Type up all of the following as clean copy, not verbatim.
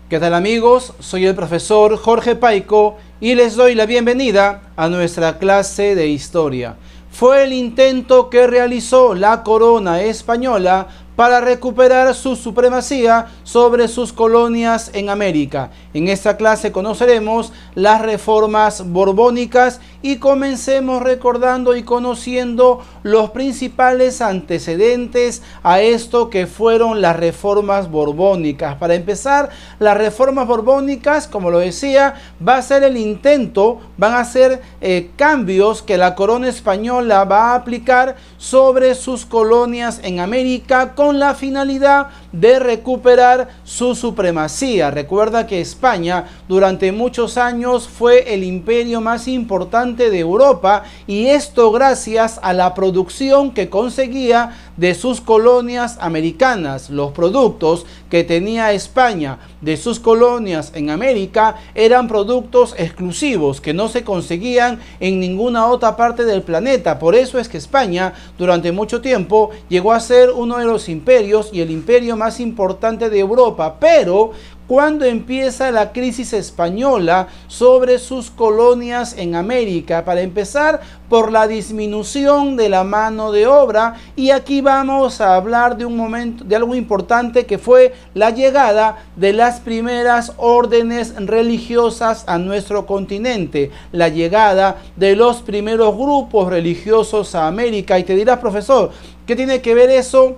¿Qué tal amigos? Soy el profesor Jorge Paico y les doy la bienvenida a nuestra clase de historia. Fue el intento que realizó la corona española para recuperar su supremacía sobre sus colonias en América. En esta clase conoceremos las reformas borbónicas y comencemos recordando y conociendo los principales antecedentes a esto que fueron las reformas borbónicas. Para empezar, las reformas borbónicas, como lo decía, va a ser el intento, van a ser cambios que la corona española va a aplicar sobre sus colonias en América con la finalidad de recuperar su supremacía. Recuerda que España durante muchos años fue el imperio más importante de Europa, y esto gracias a la producción que conseguía de sus colonias americanas. Los productos que tenía España de sus colonias en América eran productos exclusivos que no se conseguían en ninguna otra parte del planeta. Por eso es que España durante mucho tiempo llegó a ser uno de los imperios y el imperio más importante de Europa. Pero cuando empieza la crisis española sobre sus colonias en América, para empezar por la disminución de la mano de obra, y aquí vamos a hablar de un momento, de algo importante, que fue la llegada de las primeras órdenes religiosas a nuestro continente, la llegada de los primeros grupos religiosos a América. Y te dirás, profesor, ¿qué tiene que ver eso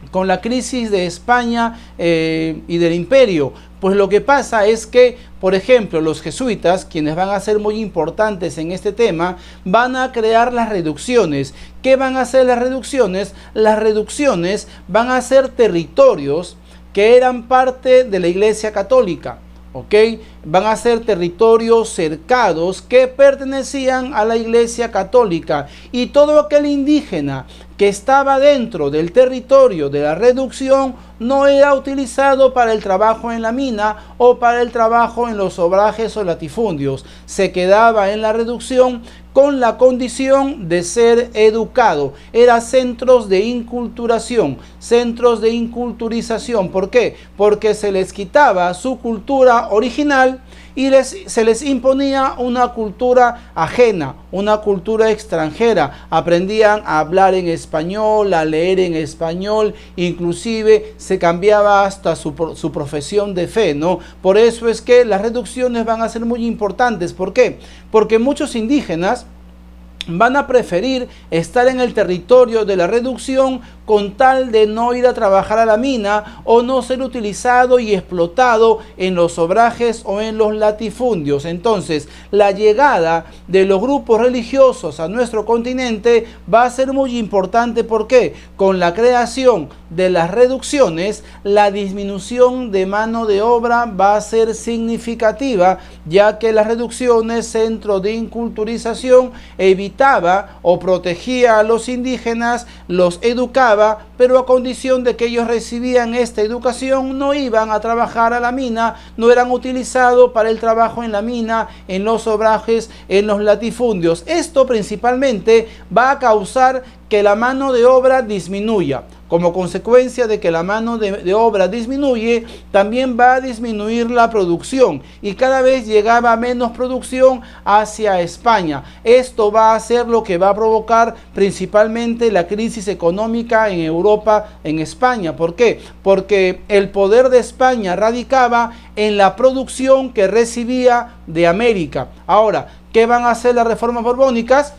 con la crisis de España y del imperio? Pues lo que pasa es que, por ejemplo, los jesuitas, quienes van a ser muy importantes en este tema, van a crear las reducciones. ¿Qué van a hacer las reducciones? Las reducciones van a ser territorios que eran parte de la Iglesia Católica. ¿Ok? Van a ser territorios cercados que pertenecían a la Iglesia Católica, y todo aquel indígena que estaba dentro del territorio de la reducción no era utilizado para el trabajo en la mina o para el trabajo en los obrajes o latifundios. Se quedaba en la reducción con la condición de ser educado. Eran centros de inculturación, centros de inculturización. ¿Por qué? Porque se les quitaba su cultura original y se les imponía una cultura ajena, una cultura extranjera. Aprendían a hablar en español, a leer en español, inclusive se cambiaba hasta su profesión de fe, ¿no? Por eso es que las reducciones van a ser muy importantes. ¿Por qué? Porque muchos indígenas van a preferir estar en el territorio de la reducción con tal de no ir a trabajar a la mina o no ser utilizado y explotado en los obrajes o en los latifundios. Entonces, la llegada de los grupos religiosos a nuestro continente va a ser muy importante. ¿Por qué? Con la creación de las reducciones, la disminución de mano de obra va a ser significativa, ya que las reducciones, centro de inculturización, evitaba o protegía a los indígenas, los educaba, pero a condición de que ellos recibían esta educación, no iban a trabajar a la mina, no eran utilizados para el trabajo en la mina, en los obrajes, en los latifundios. Esto principalmente va a causar que la mano de obra disminuya. Como consecuencia de que la mano de obra disminuye, también va a disminuir la producción, y cada vez llegaba menos producción hacia España. Esto va a ser lo que va a provocar principalmente la crisis económica en Europa, en España. ¿Por qué? Porque el poder de España radicaba en la producción que recibía de América. Ahora, ¿qué van a hacer las reformas borbónicas?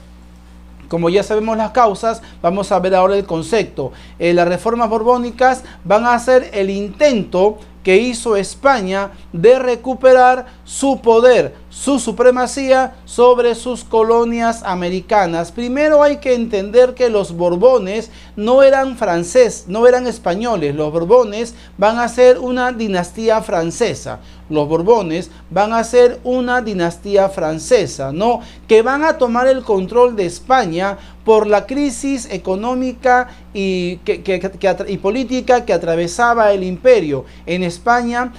Como ya sabemos las causas, vamos a ver ahora el concepto. Las reformas borbónicas van a ser el intento que hizo España de recuperar su poder, su supremacía sobre sus colonias americanas. Primero hay que entender que los Borbones no eran franceses, no eran españoles. Los Borbones van a ser una dinastía francesa. Los Borbones van a ser una dinastía francesa, ¿no? Que van a tomar el control de España por la crisis económica y política que atravesaba el imperio. En España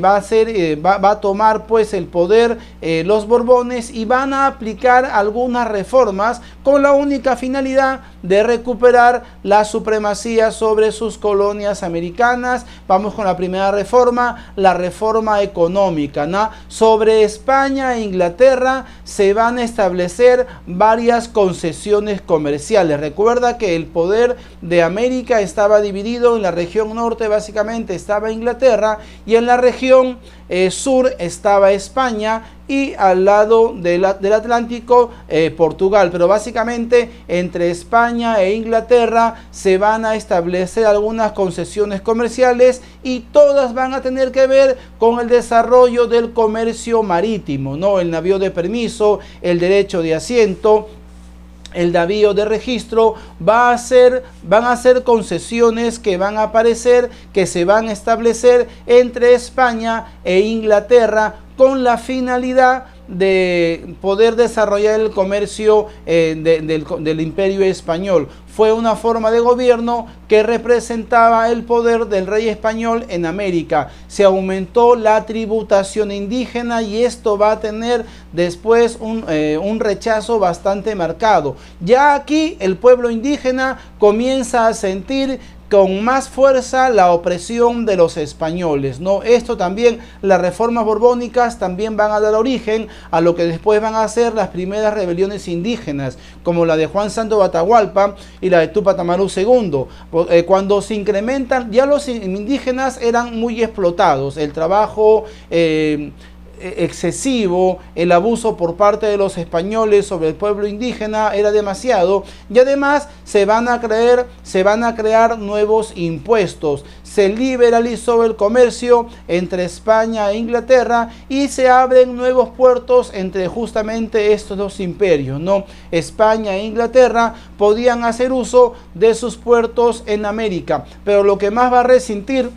va a tomar pues el poder los Borbones y van a aplicar algunas reformas con la única finalidad de recuperar la supremacía sobre sus colonias americanas. Vamos con la primera reforma, la reforma económica, ¿no? Sobre España e Inglaterra se van a establecer varias concesiones comerciales. Recuerda que el poder de América estaba dividido. En la región norte básicamente estaba Inglaterra y en la región sur estaba España y al lado del Atlántico Portugal, pero básicamente entre España e Inglaterra se van a establecer algunas concesiones comerciales y todas van a tener que ver con el desarrollo del comercio marítimo, ¿no? El navío de permiso, el derecho de asiento, el navío de registro, van a ser concesiones que van a aparecer, que se van a establecer entre España e Inglaterra con la finalidad de poder desarrollar el comercio del Imperio Español. Fue una forma de gobierno que representaba el poder del rey español en América. Se aumentó la tributación indígena y esto va a tener después un rechazo bastante marcado. Ya aquí el pueblo indígena comienza a sentir con más fuerza la opresión de los españoles, ¿no? Esto también, las reformas borbónicas también van a dar origen a lo que después van a ser las primeras rebeliones indígenas, como la de Juan Santo de Atahualpa y la de Túpac Amaru II. Cuando se incrementan, ya los indígenas eran muy explotados, el trabajo excesivo, el abuso por parte de los españoles sobre el pueblo indígena era demasiado, y además se van a crear nuevos impuestos. Se liberalizó el comercio entre España e Inglaterra y se abren nuevos puertos entre justamente estos dos imperios, ¿no? España e Inglaterra podían hacer uso de sus puertos en América, pero lo que más va a resentir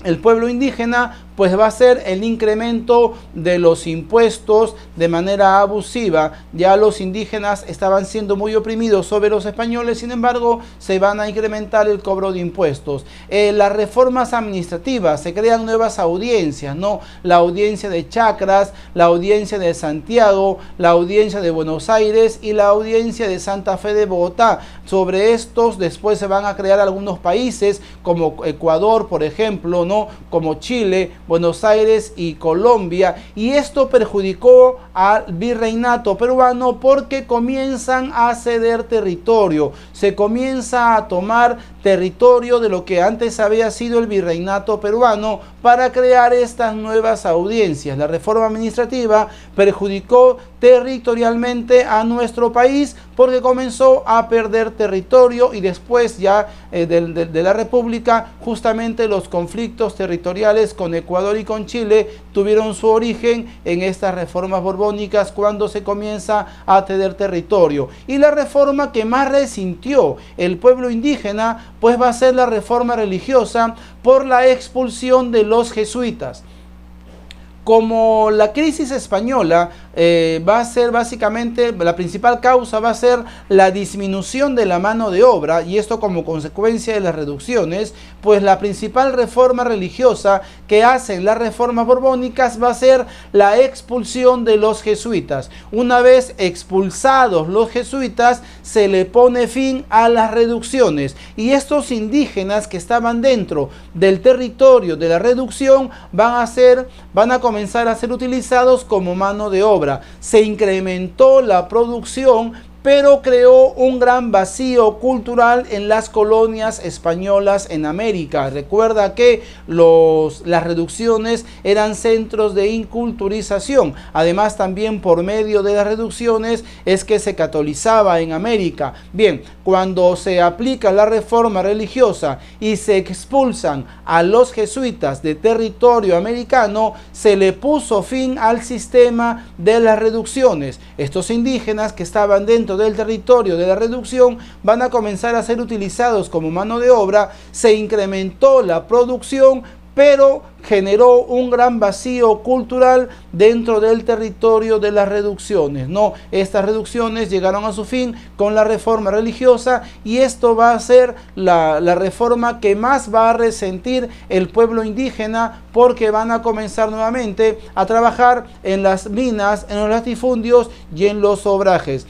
el pueblo indígena pues va a ser el incremento de los impuestos de manera abusiva. Ya los indígenas estaban siendo muy oprimidos sobre los españoles, sin embargo se van a incrementar el cobro de impuestos. Las reformas administrativas, se crean nuevas audiencias, ¿no? La audiencia de Chacras, la audiencia de Santiago, la audiencia de Buenos Aires y la audiencia de Santa Fe de Bogotá. Sobre estos después se van a crear algunos países como Ecuador, por ejemplo, ¿no? Como Chile, Buenos Aires y Colombia, y esto perjudicó al virreinato peruano porque comienzan a ceder territorio, se comienza a tomar territorio de lo que antes había sido el virreinato peruano para crear estas nuevas audiencias. La reforma administrativa perjudicó territorialmente a nuestro país porque comenzó a perder territorio y después ya de la República justamente los conflictos territoriales con Ecuador y con Chile tuvieron su origen en estas reformas borbónicas cuando se comienza a ceder territorio. Y la reforma que más resintió el pueblo indígena pues va a ser la reforma religiosa por la expulsión de los jesuitas. Como la crisis española va a ser básicamente, la principal causa va a ser la disminución de la mano de obra, y esto como consecuencia de las reducciones, pues la principal reforma religiosa que hacen las reformas borbónicas va a ser la expulsión de los jesuitas. Una vez expulsados los jesuitas, se le pone fin a las reducciones, y estos indígenas que estaban dentro del territorio de la reducción van a comenzar a ser utilizados como mano de obra. Se incrementó la producción, pero creó un gran vacío cultural en las colonias españolas en América. Recuerda que las reducciones eran centros de inculturización. Además, también por medio de las reducciones es que se catolizaba en América. Bien, cuando se aplica la reforma religiosa y se expulsan a los jesuitas de territorio americano, se le puso fin al sistema de las reducciones. Estos indígenas que estaban dentro del territorio de la reducción van a comenzar a ser utilizados como mano de obra, se incrementó la producción, pero generó un gran vacío cultural dentro del territorio de las reducciones, ¿no? Estas reducciones llegaron a su fin con la reforma religiosa, y esto va a ser la reforma que más va a resentir el pueblo indígena, porque van a comenzar nuevamente a trabajar en las minas, en los latifundios y en los obrajes.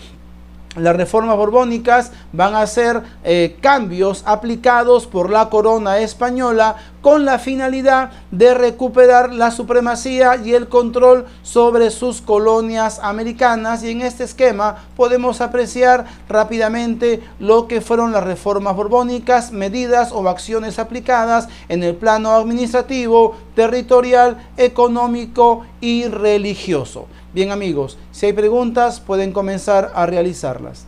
Las reformas borbónicas van a ser cambios aplicados por la corona española con la finalidad de recuperar la supremacía y el control sobre sus colonias americanas, y en este esquema podemos apreciar rápidamente lo que fueron las reformas borbónicas, medidas o acciones aplicadas en el plano administrativo, territorial, económico y religioso. Bien amigos, si hay preguntas pueden comenzar a realizarlas.